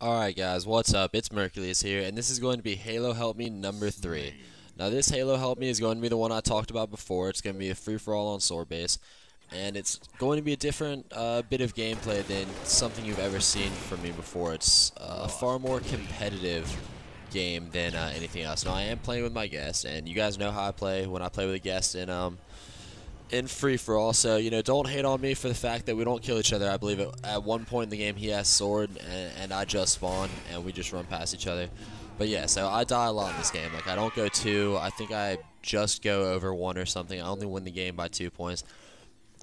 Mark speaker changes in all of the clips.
Speaker 1: Alright guys, what's up? It's Mercules here, and this is going to be Halo Help Me number 3. Now this Halo Help Me is going to be the one I talked about before. It's going to be a free-for-all on sword base, and it's going to be a different bit of gameplay than something you've ever seen from me before. It's a far more competitive game than anything else. Now I am playing with my guest, and you guys know how I play when I play with a guest in free-for-all, so, you know, don't hate on me for the fact that we don't kill each other. I believe at one point in the game he has sword, and I just spawn, and we just run past each other. But yeah, so I die a lot in this game. Like, I don't go 2. I think I just go over 1 or something. I only win the game by 2 points.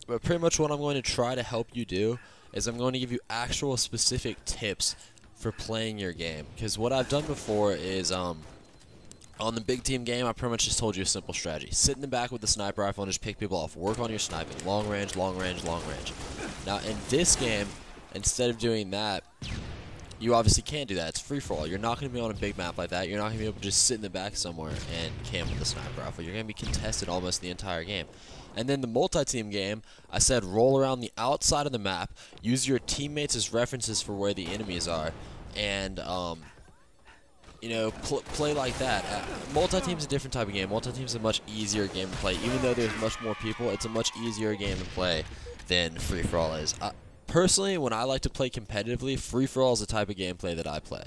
Speaker 1: But pretty much what I'm going to try to help you do is I'm going to give you actual specific tips for playing your game. Because what I've done before is, on the big team game, I pretty much just told you a simple strategy. Sit in the back with the sniper rifle and just pick people off. Work on your sniping. Long range, long range, long range. Now, in this game, instead of doing that, you obviously can't do that. It's free-for-all. You're not going to be on a big map like that. You're not going to be able to just sit in the back somewhere and camp with the sniper rifle. You're going to be contested almost the entire game. And then the multi-team game, I said roll around the outside of the map, use your teammates as references for where the enemies are, and, you know, play like that. Multi-team is a different type of game. Multi-team is a much easier game to play. Even though there's much more people, it's a much easier game to play than free-for-all is. Personally, when I like to play competitively, free-for-all is the type of gameplay that I play.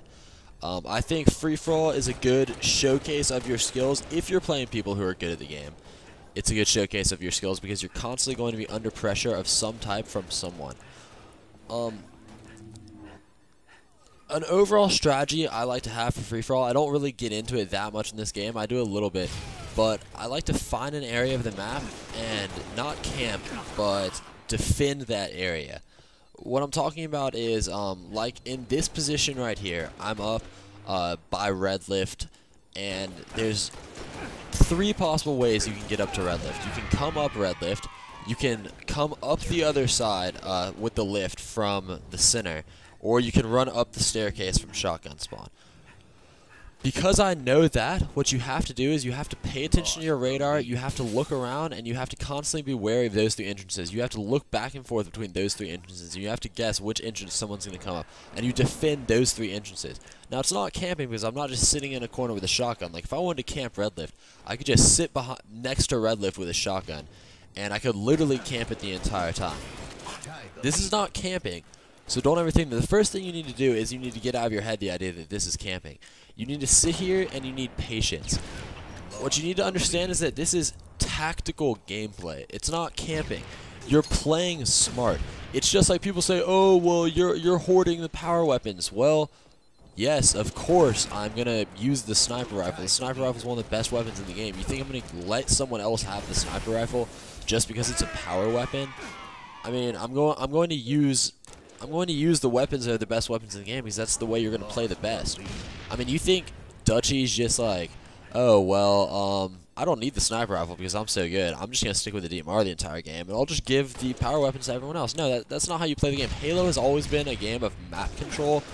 Speaker 1: I think free-for-all is a good showcase of your skills if you're playing people who are good at the game. It's a good showcase of your skills because you're constantly going to be under pressure of some type from someone. An overall strategy I like to have for free-for-all, I don't really get into it that much in this game. I do a little bit, but I like to find an area of the map and not camp, but defend that area. What I'm talking about is, like in this position right here, I'm up by Redlift, and there's 3 possible ways you can get up to Redlift. You can come up Redlift, you can come up the other side with the lift from the center, or you can run up the staircase from shotgun spawn. Because I know that, what you have to do is you have to pay attention to your radar, you have to look around, and you have to constantly be wary of those 3 entrances. You have to look back and forth between those 3 entrances, and you have to guess which entrance someone's going to come up, and you defend those 3 entrances. Now, it's not camping because I'm not just sitting in a corner with a shotgun. Like, if I wanted to camp Redlift, I could just sit next to Redlift with a shotgun, and I could literally camp it the entire time. This is not camping. So don't ever think that. The first thing you need to do is you need to get out of your head the idea that this is camping. You need to sit here and you need patience. What you need to understand is that this is tactical gameplay. It's not camping. You're playing smart. It's just like people say, oh, well, you're hoarding the power weapons. Well, yes, of course I'm going to use the sniper rifle. The sniper rifle is one of the best weapons in the game. You think I'm going to let someone else have the sniper rifle just because it's a power weapon? I mean, I'm going to use the weapons that are the best weapons in the game because that's the way you're going to play the best. I mean, you think Dutchy's just like, oh, well, I don't need the sniper rifle because I'm so good. I'm just going to stick with the DMR the entire game, and I'll just give the power weapons to everyone else. No, that's not how you play the game. Halo has always been a game of map control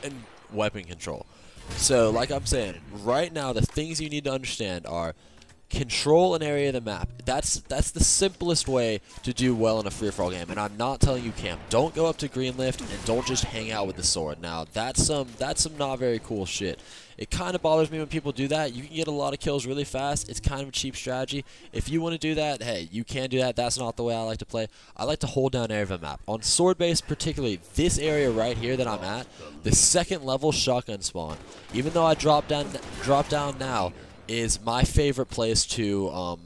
Speaker 1: and weapon control. So, like I'm saying, right now, the things you need to understand are control an area of the map. That's the simplest way to do well in a free-for-all game, and I'm not telling you camp. Don't go up to Greenlift and don't just hang out with the sword. Now, that's some not very cool shit. It kind of bothers me when people do that. You can get a lot of kills really fast. It's kind of a cheap strategy. If you want to do that, hey, you can do that. That's not the way I like to play. I like to hold down area of a map. On sword base, particularly this area right here that I'm at, the 2nd level shotgun spawn. Even though I drop down now, is my favorite place to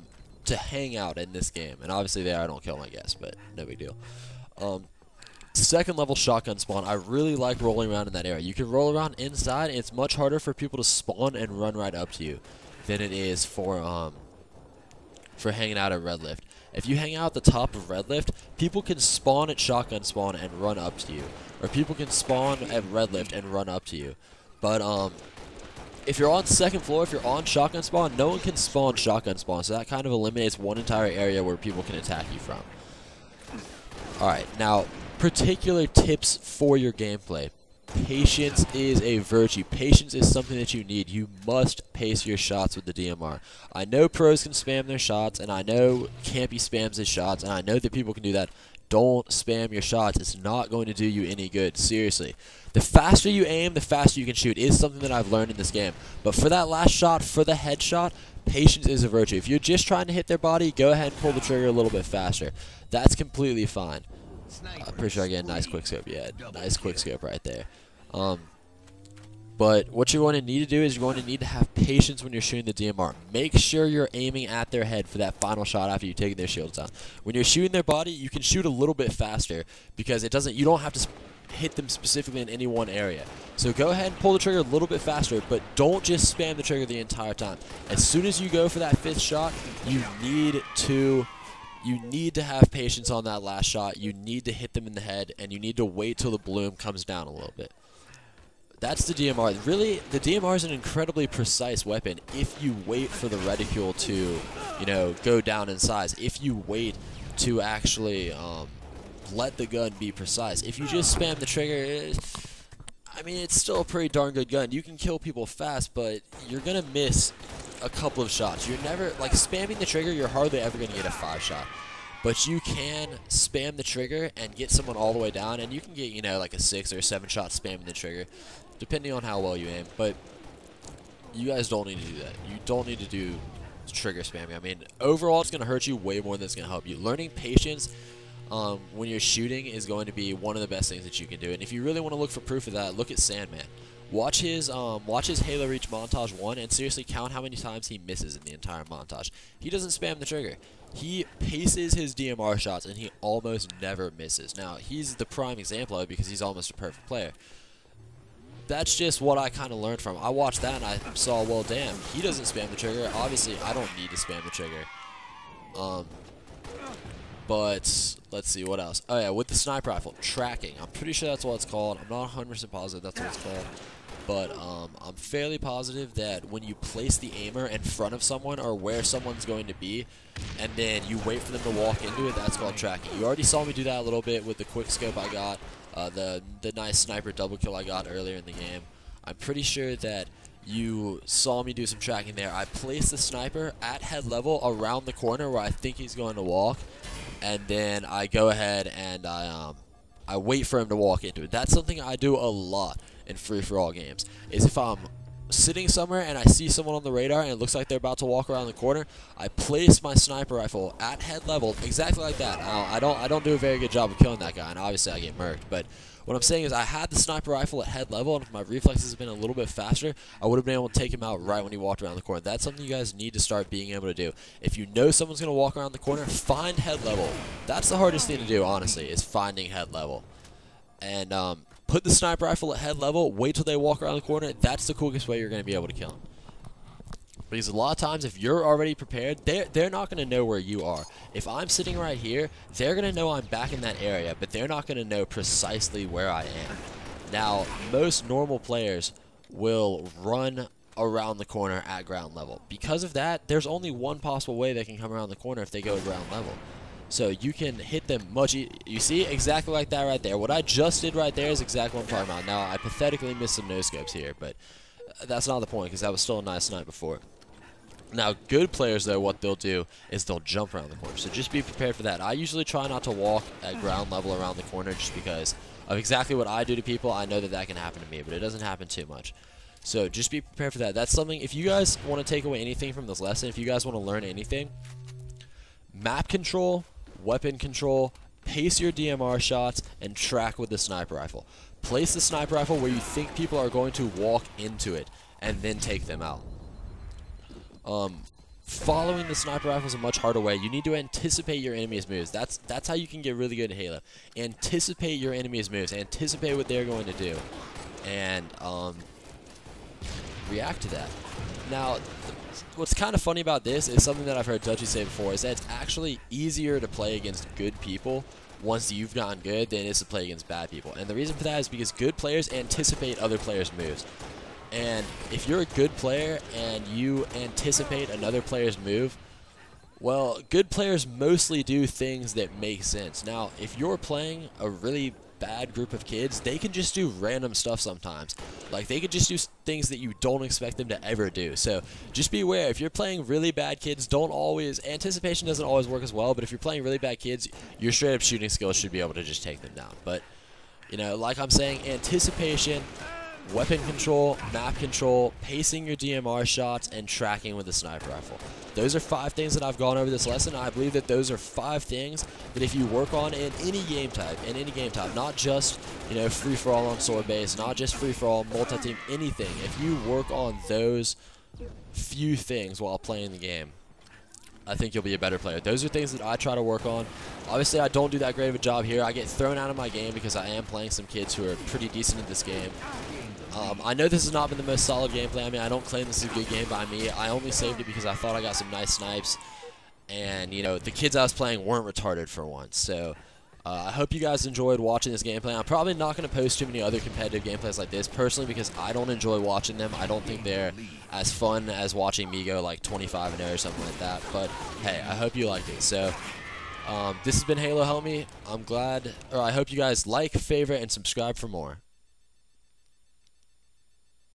Speaker 1: hang out in this game. And obviously there I don't kill my guests, but no big deal. 2nd level shotgun spawn, I really like rolling around in that area. You can roll around inside, and it's much harder for people to spawn and run right up to you than it is for hanging out at Redlift. If you hang out at the top of Redlift, people can spawn at shotgun spawn and run up to you. Or people can spawn at Redlift and run up to you. But if you're on 2nd floor, if you're on shotgun spawn, no one can spawn shotgun spawn, so that kind of eliminates one entire area where people can attack you from. Alright, now, particular tips for your gameplay. Patience is a virtue. Patience is something that you need. You must pace your shots with the DMR. I know pros can spam their shots, and I know Campy spams his shots, and I know that people can do that. don't spam your shots. It's not going to do you any good. Seriously. The faster you aim, the faster you can shoot is something that I've learned in this game. But for that last shot, for the headshot, patience is a virtue. If you're just trying to hit their body, go ahead and pull the trigger a little bit faster. That's completely fine. I'm pretty sure I get a nice quick scope. Yeah, nice quick scope right there. But what you're going to need to do is you're going to need to have patience when you're shooting the DMR. Make sure you're aiming at their head for that final shot after you've taken their shields down. When you're shooting their body, you can shoot a little bit faster because you don't have to hit them specifically in any one area. So go ahead and pull the trigger a little bit faster, but don't just spam the trigger the entire time. As soon as you go for that 5th shot, you need to have patience on that last shot. You need to hit them in the head, and you need to wait till the bloom comes down a little bit. That's the DMR. Really, the DMR is an incredibly precise weapon if you wait for the reticule to, go down in size. If you wait to actually let the gun be precise. If you just spam the trigger, I mean, it's still a pretty darn good gun. You can kill people fast, but you're going to miss a couple of shots. You're never, like, spamming the trigger, you're hardly ever going to get a 5-shot. But you can spam the trigger and get someone all the way down, and you can get, like a 6 or 7 shot spamming the trigger, depending on how well you aim. But you guys don't need to do that. You don't need to do trigger spamming. I mean, overall, it's going to hurt you way more than it's going to help you. Learning patience when you're shooting is going to be one of the best things that you can do. And if you really want to look for proof of that, look at Sandman. Watch his Halo Reach montage 1 and seriously count how many times he misses in the entire montage. He doesn't spam the trigger. He paces his DMR shots and he almost never misses. Now, he's the prime example of it because he's almost a perfect player. That's just what I kind of learned from him. I watched that and I saw, well, damn, he doesn't spam the trigger. Obviously, I don't need to spam the trigger. But let's see, what else? Oh yeah, with the sniper rifle, tracking. I'm pretty sure that's what it's called. I'm not 100% positive that's what it's called. But I'm fairly positive that when you place the aimer in front of someone or where someone's going to be, and then you wait for them to walk into it, that's called tracking. You already saw me do that a little bit with the quick scope I got, the nice sniper double kill I got earlier in the game. I'm pretty sure that you saw me do some tracking there. I placed the sniper at head level around the corner where I think he's going to walk, and then I go ahead and I wait for him to walk into it. That's something I do a lot in free-for-all games, is if I'm sitting somewhere and I see someone on the radar and it looks like they're about to walk around the corner, I place my sniper rifle at head level exactly like that. Now, I don't do a very good job of killing that guy, and obviously I get murked, but what I'm saying is I had the sniper rifle at head level, and if my reflexes had been a little bit faster, I would have been able to take him out right when he walked around the corner. That's something you guys need to start being able to do. If you know someone's going to walk around the corner, find head level. That's the hardest thing to do, honestly, is finding head level. And put the sniper rifle at head level, wait till they walk around the corner. That's the quickest way you're going to be able to kill them. Because a lot of times, if you're already prepared, they're not going to know where you are. If I'm sitting right here, they're going to know I'm back in that area, but they're not going to know precisely where I am. Now, most normal players will run around the corner at ground level. Because of that, there's only one possible way they can come around the corner if they go ground level. So you can hit them much you see, exactly like that right there. What I just did right there is exactly what I'm talking about. Now, I pathetically missed some no-scopes here, but that's not the point because that was still a nice snipe before. Now, good players, though, what they'll do is they'll jump around the corner. So just be prepared for that. I usually try not to walk at ground level around the corner just because of exactly what I do to people. I know that that can happen to me, but it doesn't happen too much. So just be prepared for that. That's something, if you guys want to take away anything from this lesson, if you guys want to learn anything, map control, weapon control, pace your DMR shots, and track with the sniper rifle. Place the sniper rifle where you think people are going to walk into it, and then take them out. Following the sniper rifle is a much harder way. You need to anticipate your enemy's moves. That's how you can get really good at Halo. Anticipate your enemy's moves. Anticipate what they're going to do, and react to that. Now, what's kind of funny about this is something that I've heard Dutchy say before, is that it's actually easier to play against good people once you've gotten good than it is to play against bad people. And the reason for that is because good players anticipate other players' moves. And if you're a good player and you anticipate another player's move, well, good players mostly do things that make sense. Now, if you're playing a really bad group of kids, they can just do random stuff sometimes. Like, they could just do things that you don't expect them to ever do. So just be aware, if you're playing really bad kids, anticipation doesn't always work as well, but if you're playing really bad kids, your straight up shooting skills should be able to just take them down. But, you know, like I'm saying, anticipation, weapon control, map control, pacing your DMR shots, and tracking with the sniper rifle. Those are 5 things that I've gone over this lesson. I believe that those are 5 things that if you work on in any game type, not just, you know, free-for-all on sword base, not just free-for-all, multi-team, anything, if you work on those few things while playing the game, I think you'll be a better player. Those are things that I try to work on. Obviously, I don't do that great of a job here. I get thrown out of my game because I am playing some kids who are pretty decent at this game. I know this has not been the most solid gameplay. I mean, I don't claim this is a good game by me. I only saved it because I thought I got some nice snipes. And, you know, the kids I was playing weren't retarded for once. So, I hope you guys enjoyed watching this gameplay. I'm probably not going to post too many other competitive gameplays like this, personally, because I don't enjoy watching them. I don't think they're as fun as watching me go like 25-0 or something like that. But, hey, I hope you liked it. So, this has been Halo Help Me. I hope you guys like, favorite, and subscribe for more.